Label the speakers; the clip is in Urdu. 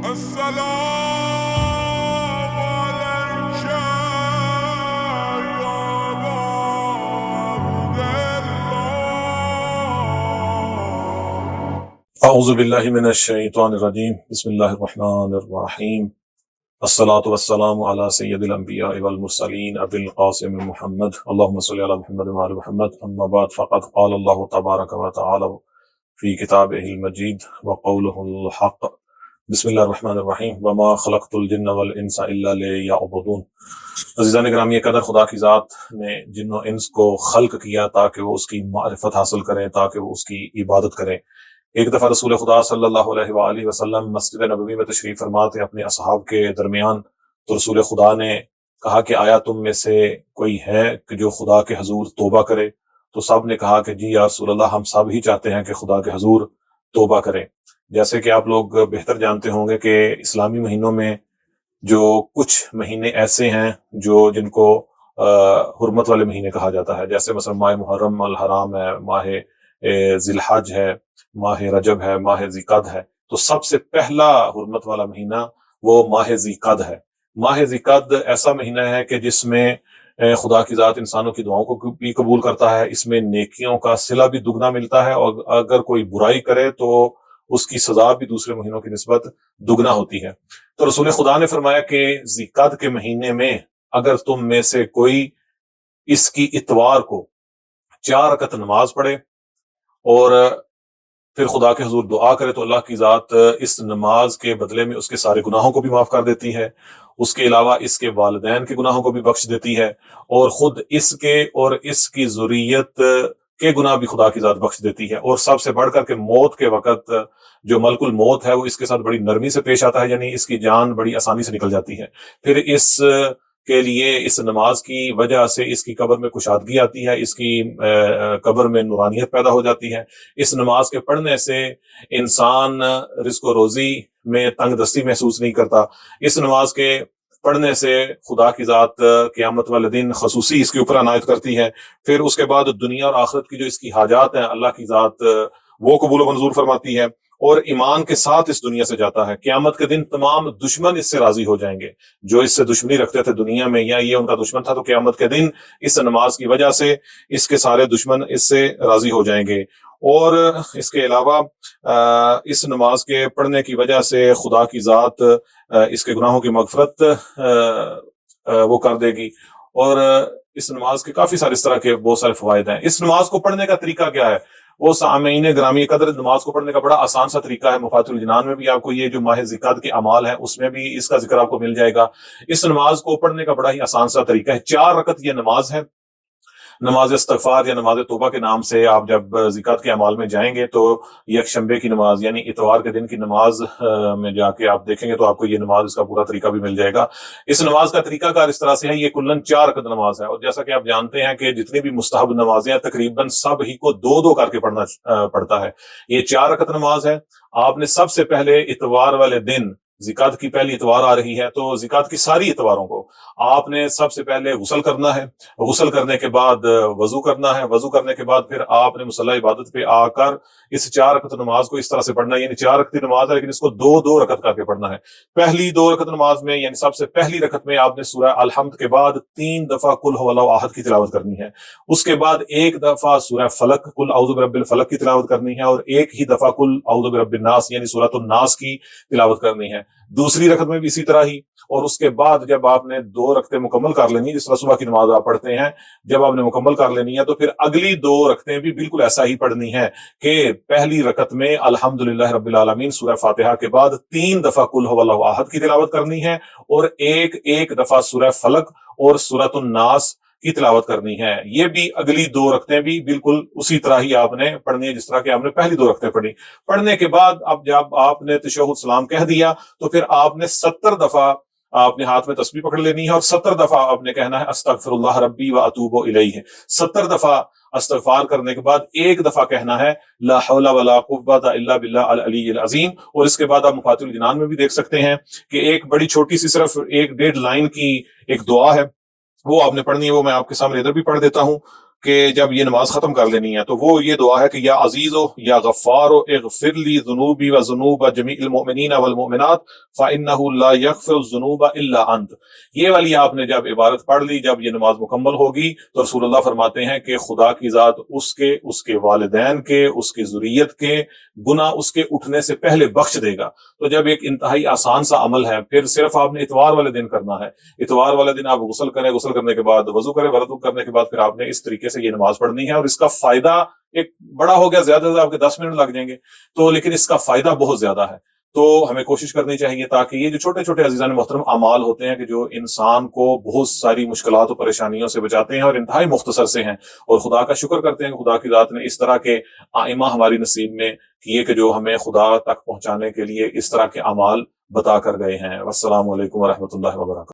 Speaker 1: السلام عليك يا أبا عبد الله.
Speaker 2: اعوذ باللہ من الشیطان الرجیم بسم اللہ الرحمن الرحیم الصلاۃ والسلام علی سید الانبیاء والمرسلین ابی القاسم محمد اللہم صلی علی محمد وعلی محمد اما بعد فقد قال اللہ تبارک و تعالی فی کتابہ المجید وقولہ الحق بسم اللہ الرحمن الرحیم وما خلقت الجن والانس الا لیعبدون۔ عزیزان گرامی قدر، خدا کی ذات نے جن و انس کو خلق کیا تاکہ وہ اس کی معرفت حاصل کریں، تاکہ وہ اس کی عبادت کریں۔ ایک دفعہ رسول خدا صلی اللہ علیہ وآلہ وسلم مسجد نبوی میں تشریف فرما تھے اپنے اصحاب کے درمیان، تو رسول خدا نے کہا کہ آیا تم میں سے کوئی ہے کہ جو خدا کے حضور توبہ کرے؟ تو سب نے کہا کہ جی یا رسول اللہ، ہم سب ہی چاہتے ہیں کہ خدا کے حضور توبہ کریں۔ جیسے کہ آپ لوگ بہتر جانتے ہوں گے کہ اسلامی مہینوں میں جو کچھ مہینے ایسے ہیں جن کو حرمت والے مہینے کہا جاتا ہے، جیسے مثلا ماہ محرم الحرام ہے، ماہ ذی الحج ہے، ماہ رجب ہے، ماہ ذی قعد ہے۔ تو سب سے پہلا حرمت والا مہینہ وہ ماہ ذی قعد ہے۔ ماہ ذی قعد ایسا مہینہ ہے کہ جس میں خدا کی ذات انسانوں کی دعاؤں کو بھی قبول کرتا ہے، اس میں نیکیوں کا صلہ بھی دگنا ملتا ہے، اور اگر کوئی برائی کرے تو اس کی سزا بھی دوسرے مہینوں کی نسبت دگنا ہوتی ہے۔ تو رسول خدا نے فرمایا کہ ذی قعد کے مہینے میں اگر تم میں سے کوئی اس کی اتوار کو 4 رکعت نماز پڑھے اور پھر خدا کے حضور دعا کرے تو اللہ کی ذات اس نماز کے بدلے میں اس کے سارے گناہوں کو بھی معاف کر دیتی ہے، اس کے علاوہ اس کے والدین کے گناہوں کو بھی بخش دیتی ہے، اور خود اس کے اور اس کی ذریت کے گناہ بھی خدا کی ذات بخش دیتی ہے۔ اور سب سے بڑھ کر کے موت کے وقت جو ملک الموت ہے وہ اس کے ساتھ بڑی نرمی سے پیش آتا ہے، یعنی اس کی جان بڑی آسانی سے نکل جاتی ہے۔ پھر اس کے لیے اس نماز کی وجہ سے اس کی قبر میں کشادگی آتی ہے، اس کی قبر میں نورانیت پیدا ہو جاتی ہے۔ اس نماز کے پڑھنے سے انسان رزق و روزی میں تنگ دستی محسوس نہیں کرتا۔ اس نماز کے پڑھنے سے خدا کی ذات قیامت والے دن خصوصی اس کے اوپر عنایت کرتی ہے۔ پھر اس کے بعد دنیا اور آخرت کی جو اس کی حاجات ہیں اللہ کی ذات وہ قبول و منظور فرماتی ہے، اور ایمان کے ساتھ اس دنیا سے جاتا ہے۔ قیامت کے دن تمام دشمن اس سے راضی ہو جائیں گے، جو اس سے دشمنی رکھتے تھے دنیا میں یا یہ ان کا دشمن تھا، تو قیامت کے دن اس نماز کی وجہ سے اس کے سارے دشمن اس سے راضی ہو جائیں گے۔ اور اس کے علاوہ اس نماز کے پڑھنے کی وجہ سے خدا کی ذات اس کے گناہوں کی مغفرت وہ کر دے گی، اور اس نماز کے کافی سارے اس طرح کے بہت سارے فوائد ہیں۔ اس نماز کو پڑھنے کا طریقہ کیا ہے؟ وہ سامعین گرامی قدر، نماز کو پڑھنے کا بڑا آسان سا طریقہ ہے۔ مفاتیح الجنان میں بھی آپ کو یہ جو ماہ ذی قعد کے اعمال ہیں اس میں بھی اس کا ذکر آپ کو مل جائے گا۔ اس نماز کو پڑھنے کا بڑا ہی آسان سا طریقہ ہے۔ 4 رکعت یہ نماز ہے، نماز استغفار یا نماز توبہ کے نام سے۔ آپ جب ذی قعد کے اعمال میں جائیں گے تو یکشنبے کی نماز یعنی اتوار کے دن کی نماز میں جا کے آپ دیکھیں گے تو آپ کو یہ نماز اس کا پورا طریقہ بھی مل جائے گا۔ اس نماز کا طریقہ کار اس طرح سے ہے، یہ کلن 4 رکعت نماز ہے، اور جیسا کہ آپ جانتے ہیں کہ جتنی بھی مستحب نمازیں ہیں تقریباً سب ہی کو 2 کر کے پڑھنا پڑتا ہے۔ یہ 4 رکعت نماز ہے۔ آپ نے سب سے پہلے اتوار والے دن، ذی قعد کی پہلی اتوار آ رہی ہے، تو ذی قعد کی ساری اتواروں کو آپ نے سب سے پہلے غسل کرنا ہے۔ غسل کرنے کے بعد وضو کرنا ہے۔ وضو کرنے کے بعد پھر آپ نے مصلی عبادت پہ آ کر اس 4 رکعت نماز کو اس طرح سے پڑھنا ہے، یعنی 4 رکعت نماز ہے لیکن اس کو 2 رکعت کر کے پڑھنا ہے۔ پہلی 2 رکعت نماز میں یعنی سب سے پہلی رکعت میں آپ نے سورہ الحمد کے بعد 3 دفعہ قل هو اللہ احد کی تلاوت کرنی ہے۔ اس کے بعد 1 دفعہ سورہ فلق قل اعوذ برب الفلق کی تلاوت کرنی ہے، اور 1 ہی دفعہ قل اعوذ برب الناس یعنی سورۃ الناس کی تلاوت کرنی ہے۔ دوسری رکعت میں بھی اسی طرح ہی، اور اس کے بعد جب آپ نے 2 رکعتیں مکمل کر لینی، جس طرح صبح کی نماز آپ پڑھتے ہیں، جب آپ نے مکمل کر لینی ہے تو پھر اگلی 2 رکعتیں بھی بالکل ایسا ہی پڑھنی ہے کہ پہلی رکعت میں الحمدللہ رب العالمین سورہ فاتحہ کے بعد 3 دفعہ قل هو اللہ احد کی تلاوت کرنی ہے، اور ایک دفعہ سورہ فلق اور سورۃ الناس کی تلاوت کرنی ہے۔ یہ بھی اگلی 2 رکعتیں بھی بالکل اسی طرح ہی آپ نے پڑھنی ہے جس طرح کہ آپ نے پہلی 2 رکعتیں پڑھی۔ پڑھنے کے بعد اب جب آپ نے تشہد سلام کہہ دیا تو پھر آپ نے 70 دفعہ آپ نے ہاتھ میں تسبیح پکڑ لینی ہے، اور 70 دفعہ آپ نے کہنا ہے استغفر اللہ ربی و اتوب الیہ۔ 70 دفعہ استغفار کرنے کے بعد 1 دفعہ کہنا ہے لا حول ولا قوت الا باللہ العلی العظیم۔ اور اس کے بعد آپ مفاتیح الجنان میں بھی دیکھ سکتے ہیں کہ ایک بڑی چھوٹی سی صرف 1-1.5 لائن کی ایک دعا ہے، وہ آپ نے پڑھنی ہے۔ وہ میں آپ کے سامنے ادھر بھی پڑھ دیتا ہوں کہ جب یہ نماز ختم کر لینی ہے تو وہ یہ دعا ہے کہ یا عزیز و یا غفار و اغفر لی ذنوبی و ذنوب جمیع المؤمنین والمؤمنات فإنہ لا یغفر الذنوب الا انت. یہ والی آپ نے جب عبارت پڑھ لی، جب یہ نماز مکمل ہوگی تو رسول اللہ فرماتے ہیں کہ خدا کی ذات اس کے والدین کے، اس کی ذریت کے گناہ اس کے اٹھنے سے پہلے بخش دے گا. تو جب ایک انتہائی آسان سا عمل ہے، پھر صرف آپ نے اتوار والے دن کرنا ہے. اتوار والے دن آپ غسل کریں، غسل کرنے کے بعد وضو کریں، وضو کرنے کے بعد پھر آپ نے اس طریقے سے یہ نماز پڑھنی ہے. اور اس کا فائدہ ایک بڑا ہو گیا، زیادہ سے آپ کے 10 منٹ لگ جائیں گے تو، لیکن اس کا فائدہ بہت زیادہ ہے. تو ہمیں کوشش کرنی چاہیے تاکہ یہ جو چھوٹے چھوٹے عزیزان محترم اعمال ہوتے ہیں کہ جو انسان کو بہت ساری مشکلات و پریشانیوں سے بچاتے ہیں اور انتہائی مختصر سے ہیں، اور خدا کا شکر کرتے ہیں کہ خدا کی ذات نے اس طرح کے آئمہ ہماری نصیب میں کیے کہ جو ہمیں خدا تک پہنچانے کے لیے اس طرح کے اعمال بتا کر گئے ہیں. والسلام علیکم ورحمۃ اللہ وبرکاتہ.